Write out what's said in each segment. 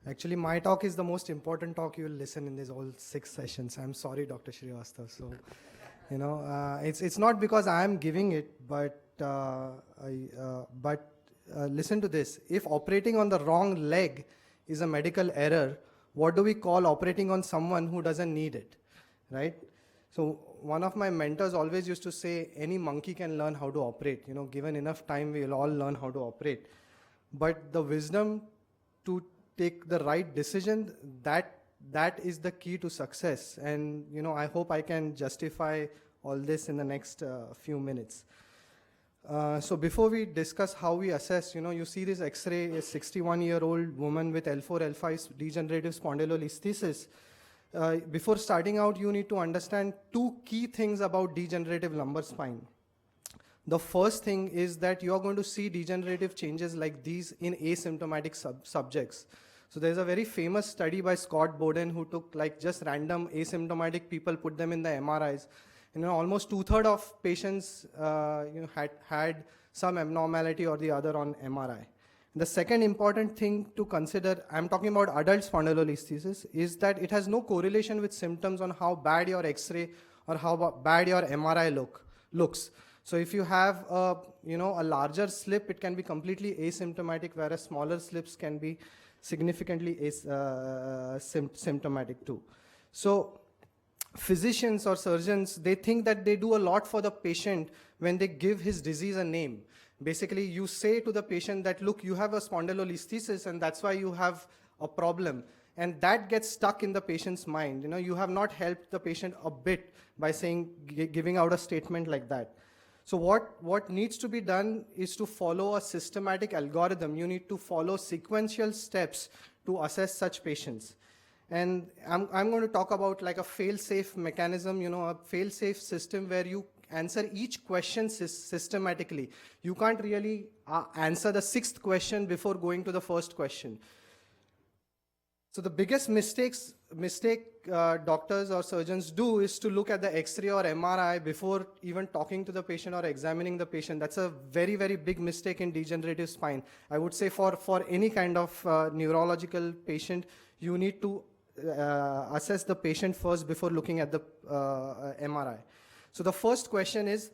Actually, my talk is the most important talk you will listen in these all 6 sessions. I'm sorry, Dr. Srivastav. So, it's not because I am giving it, but listen to this. If operating on the wrong leg is a medical error, what do we call operating on someone who doesn't need it, right? So one of my mentors always used to say, any monkey can learn how to operate. Given enough time, we'll all learn how to operate. But the wisdom to take the right decision, that is the key to success. And I hope I can justify all this in the next few minutes. So before we discuss how we assess, you see this X-ray, a 61-year-old woman with L4, L5 degenerative spondylolisthesis. Before starting out, you need to understand two key things about degenerative lumbar spine. The first thing is that you are going to see degenerative changes like these in asymptomatic subjects. So there's a very famous study by Scott Bowden who took like just random asymptomatic people, put them in the MRIs. Almost 2/3 of patients had some abnormality or the other on MRI. The second important thing to consider, I'm talking about adult spondylolisthesis, is that it has no correlation with symptoms on how bad your X-ray or how bad your MRI looks. So if you have a larger slip, it can be completely asymptomatic, whereas smaller slips can be significantly symptomatic too. So physicians or surgeons, they think that they do a lot for the patient when they give his disease a name. Basically, you say to the patient that, look, you have a spondylolisthesis and that's why you have a problem. And that gets stuck in the patient's mind. You have not helped the patient a bit by giving out a statement like that. So what needs to be done is to follow a systematic algorithm. You need to follow sequential steps to assess such patients. And I'm going to talk about like a fail-safe mechanism, a fail-safe system where you answer each question systematically. You can't really answer the 6th question before going to the first question. So the biggest mistake doctors or surgeons do is to look at the X-ray or MRI before even talking to the patient or examining the patient. That's a very, very big mistake in degenerative spine. I would say for any kind of neurological patient, you need to assess the patient first before looking at the MRI. So the first question is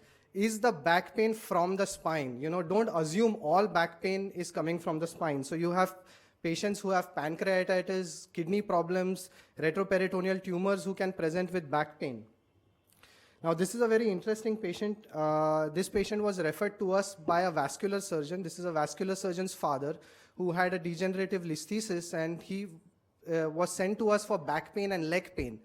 the back pain from the spine? Don't assume all back pain is coming from the spine. So you have patients who have pancreatitis, kidney problems, retroperitoneal tumors who can present with back pain. Now, this is a very interesting patient. This patient was referred to us by a vascular surgeon. This is a vascular surgeon's father who had a degenerative listhesis, and he was sent to us for back pain and leg pain.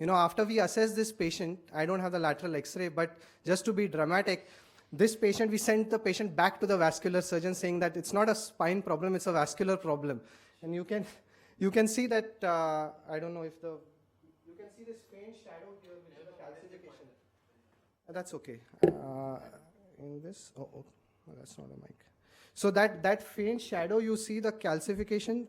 After we assessed this patient, I don't have the lateral X-ray, but just to be dramatic, this patient, we sent the patient back to the vascular surgeon saying that it's not a spine problem, it's a vascular problem. And you can see that, I don't know if you can see this faint shadow here, which is the calcification. That's okay. In this, that's not a mic. So that faint shadow, you see the calcification,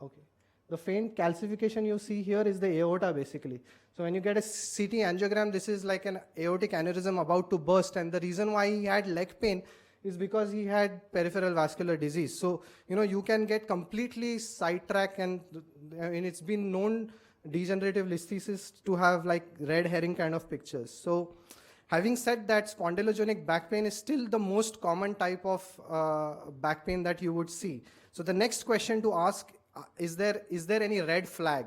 okay. The faint calcification you see here is the aorta basically. So when you get a CT angiogram, this is like an aortic aneurysm about to burst, and the reason why he had leg pain is because he had peripheral vascular disease. So, you can get completely sidetracked, and it's been known degenerative listhesis to have like red herring kind of pictures. So having said that, spondylogenic back pain is still the most common type of back pain that you would see. So the next question to ask, is there any red flag?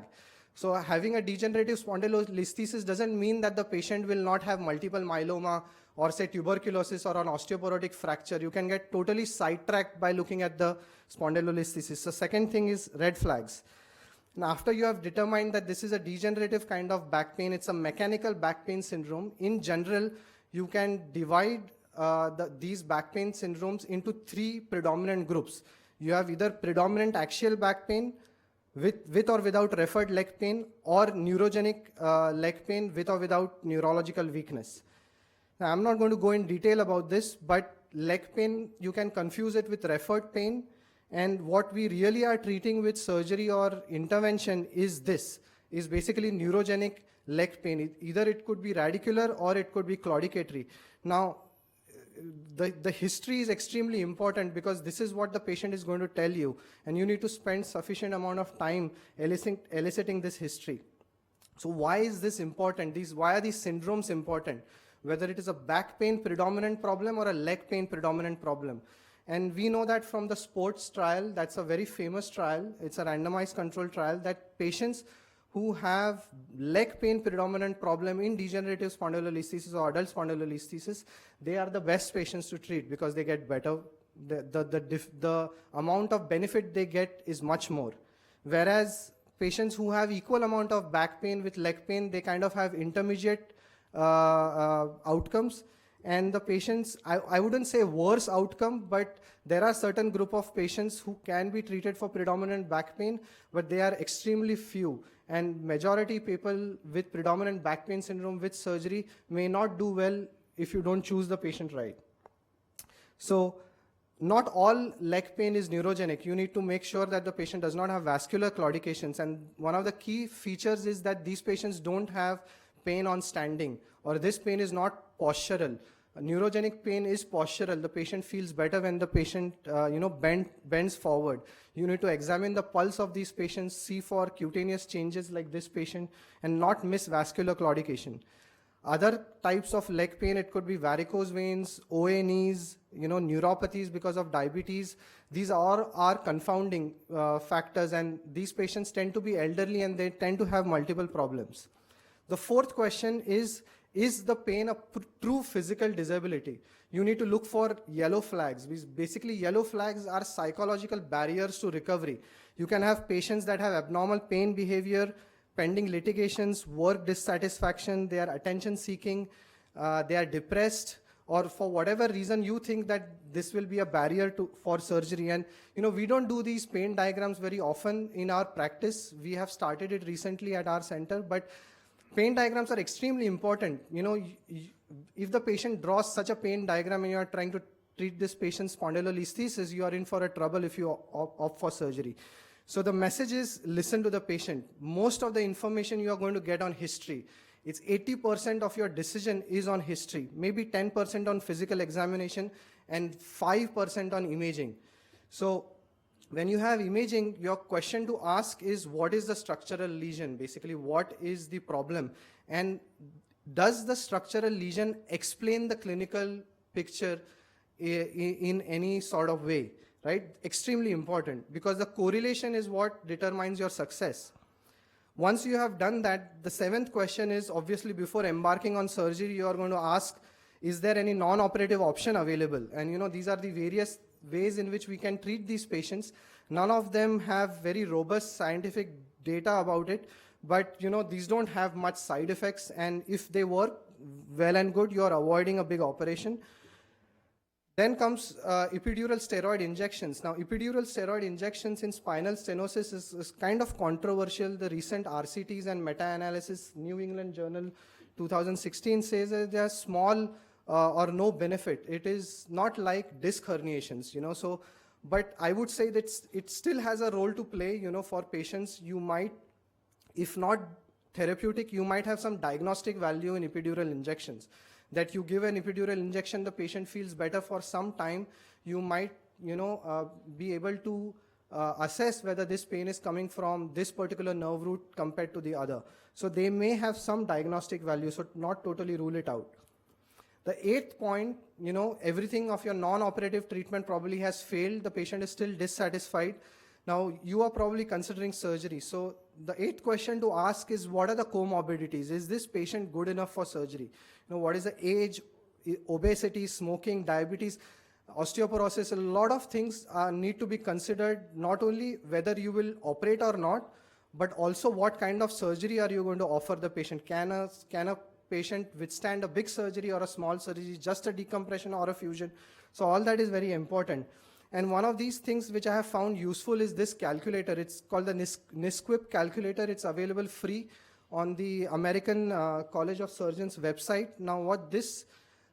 So having a degenerative spondylolisthesis doesn't mean that the patient will not have multiple myeloma or say tuberculosis or an osteoporotic fracture. You can get totally sidetracked by looking at the spondylolisthesis. So second thing is red flags. Now after you have determined that this is a degenerative kind of back pain, it's a mechanical back pain syndrome. In general, you can divide these back pain syndromes into 3 predominant groups. You have either predominant axial back pain with or without referred leg pain, or neurogenic leg pain with or without neurological weakness. Now, I'm not going to go in detail about this, but leg pain, you can confuse it with referred pain. And what we really are treating with surgery or intervention is basically neurogenic leg pain. Either it could be radicular or it could be claudicatory. Now, the history is extremely important, because this is what the patient is going to tell you, and you need to spend sufficient amount of time eliciting this history. So why is this important? Why are these syndromes important? Whether it is a back pain predominant problem or a leg pain predominant problem. And we know that from the sports trial, that's a very famous trial. It's a randomized controlled trial, that patients who have leg pain predominant problem in degenerative spondylolisthesis or adult spondylolisthesis, they are the best patients to treat because they get better. The amount of benefit they get is much more. Whereas patients who have equal amount of back pain with leg pain, they kind of have intermediate outcomes. And the patients, I wouldn't say worse outcome, but there are certain group of patients who can be treated for predominant back pain, but they are extremely few. And majority people with predominant back pain syndrome with surgery may not do well if you don't choose the patient right. So not all leg pain is neurogenic. You need to make sure that the patient does not have vascular claudications. And one of the key features is that these patients don't have pain on standing, or this pain is not postural. Neurogenic pain is postural. The patient feels better when the patient bends forward. You need to examine the pulse of these patients, see for cutaneous changes like this patient, and not miss vascular claudication. Other types of leg pain, it could be varicose veins, OA knees, neuropathies because of diabetes. These are confounding factors, and these patients tend to be elderly and they tend to have multiple problems. The fourth question is the pain a true physical disability? You need to look for yellow flags. Basically, yellow flags are psychological barriers to recovery. You can have patients that have abnormal pain behavior, pending litigations, work dissatisfaction, they are attention seeking, they are depressed, or for whatever reason you think that this will be a barrier for surgery. And we don't do these pain diagrams very often in our practice. We have started it recently at our center, but pain diagrams are extremely important. If the patient draws such a pain diagram and you are trying to treat this patient's spondylolisthesis, you are in for a trouble if you opt for surgery. So the message is, listen to the patient. Most of the information you are going to get on history. It's 80% of your decision is on history, maybe 10% on physical examination, and 5% on imaging. So when you have imaging, your question to ask is, what is the structural lesion? Basically, what is the problem? And does the structural lesion explain the clinical picture in any sort of way? Right? Extremely important, because the correlation is what determines your success. Once you have done that, the seventh question is, obviously before embarking on surgery, you are going to ask, is there any non-operative option available? And these are the various ways in which we can treat these patients. None of them have very robust scientific data about it, but these don't have much side effects, and if they work well and good, you are avoiding a big operation. Then comes epidural steroid injections. Now, epidural steroid injections in spinal stenosis is kind of controversial. The recent RCTs and meta-analysis, New England Journal 2016, says that they are small or no benefit. It is not like disc herniations, So, but I would say that it still has a role to play, for patients. You might, if not therapeutic, you might have some diagnostic value in epidural injections. That you give an epidural injection, the patient feels better for some time. You might, be able to assess whether this pain is coming from this particular nerve root compared to the other. So they may have some diagnostic value, so not totally rule it out. The eighth point, everything of your non-operative treatment probably has failed. The patient is still dissatisfied. Now, you are probably considering surgery. So the eighth question to ask is, what are the comorbidities? Is this patient good enough for surgery? What is the age, obesity, smoking, diabetes, osteoporosis? A lot of things need to be considered, not only whether you will operate or not, but also what kind of surgery are you going to offer the patient? Can a patient withstand a big surgery or a small surgery, just a decompression or a fusion? So all that is very important. And one of these things which I have found useful is this calculator. It's called the NSQIP calculator. It's available free on the American College of Surgeons website. Now what this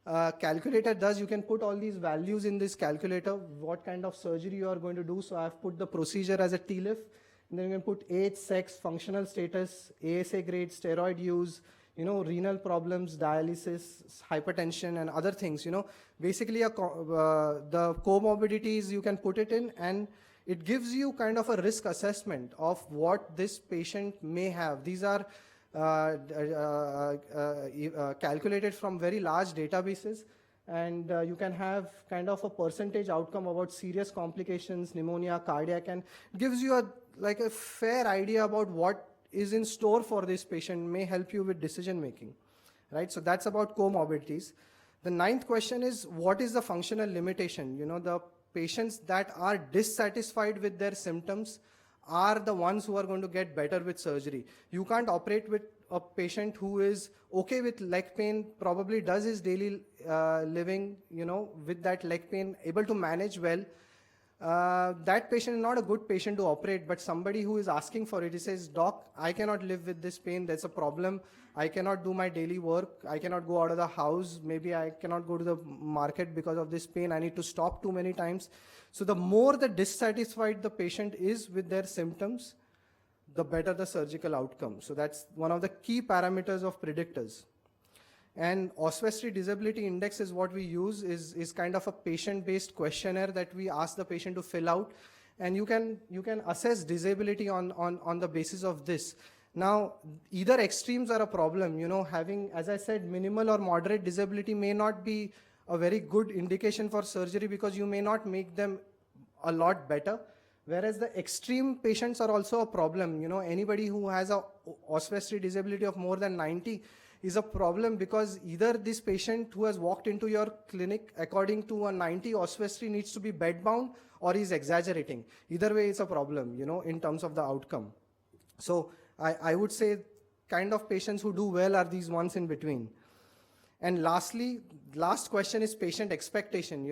calculator does, you can put all these values in this calculator, what kind of surgery you are going to do. So I've put the procedure as a TLIF, and then you can put age, sex, functional status, ASA grade, steroid use. renal problems, dialysis, hypertension, and other things. Basically the comorbidities you can put it in, and it gives you kind of a risk assessment of what this patient may have. These are calculated from very large databases, and you can have kind of a percentage outcome about serious complications, pneumonia, cardiac, and gives you a fair idea about what is in store for this patient, may help you with decision making, right? So that's about comorbidities. The ninth question is, what is the functional limitation? The patients that are dissatisfied with their symptoms are the ones who are going to get better with surgery. You can't operate with a patient who is okay with leg pain, probably does his daily living, with that leg pain, able to manage well. That patient is not a good patient to operate, but somebody who is asking for it, he says, doc, I cannot live with this pain, that's a problem, I cannot do my daily work, I cannot go out of the house, maybe I cannot go to the market because of this pain, I need to stop too many times. So the more the dissatisfied the patient is with their symptoms, the better the surgical outcome. So that's one of the key parameters of predictors. And Oswestry Disability Index is what we use, is kind of a patient-based questionnaire that we ask the patient to fill out. And you can assess disability on the basis of this. Now, either extremes are a problem. Having, as I said, minimal or moderate disability may not be a very good indication for surgery, because you may not make them a lot better. Whereas the extreme patients are also a problem. Anybody who has a Oswestry disability of more than 90 is a problem, because either this patient who has walked into your clinic according to a 90 Oswestry needs to be bedbound, or he's exaggerating. Either way, it's a problem, in terms of the outcome. So I would say kind of patients who do well are these ones in between. And lastly, last question is patient expectation.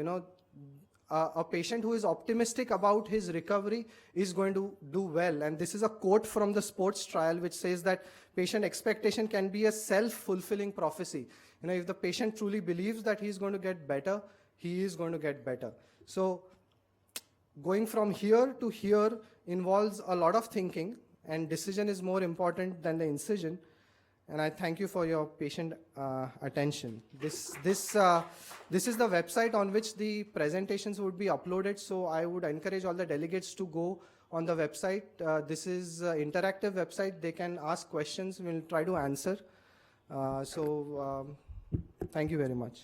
A patient who is optimistic about his recovery is going to do well. And this is a quote from the sports trial, which says that patient expectation can be a self-fulfilling prophecy. If the patient truly believes that he's going to get better, he is going to get better. So going from here to here involves a lot of thinking, and decision is more important than the incision. And I thank you for your patient attention. This is the website on which the presentations would be uploaded. So I would encourage all the delegates to go on the website. This is an interactive website. They can ask questions. We'll try to answer. Thank you very much.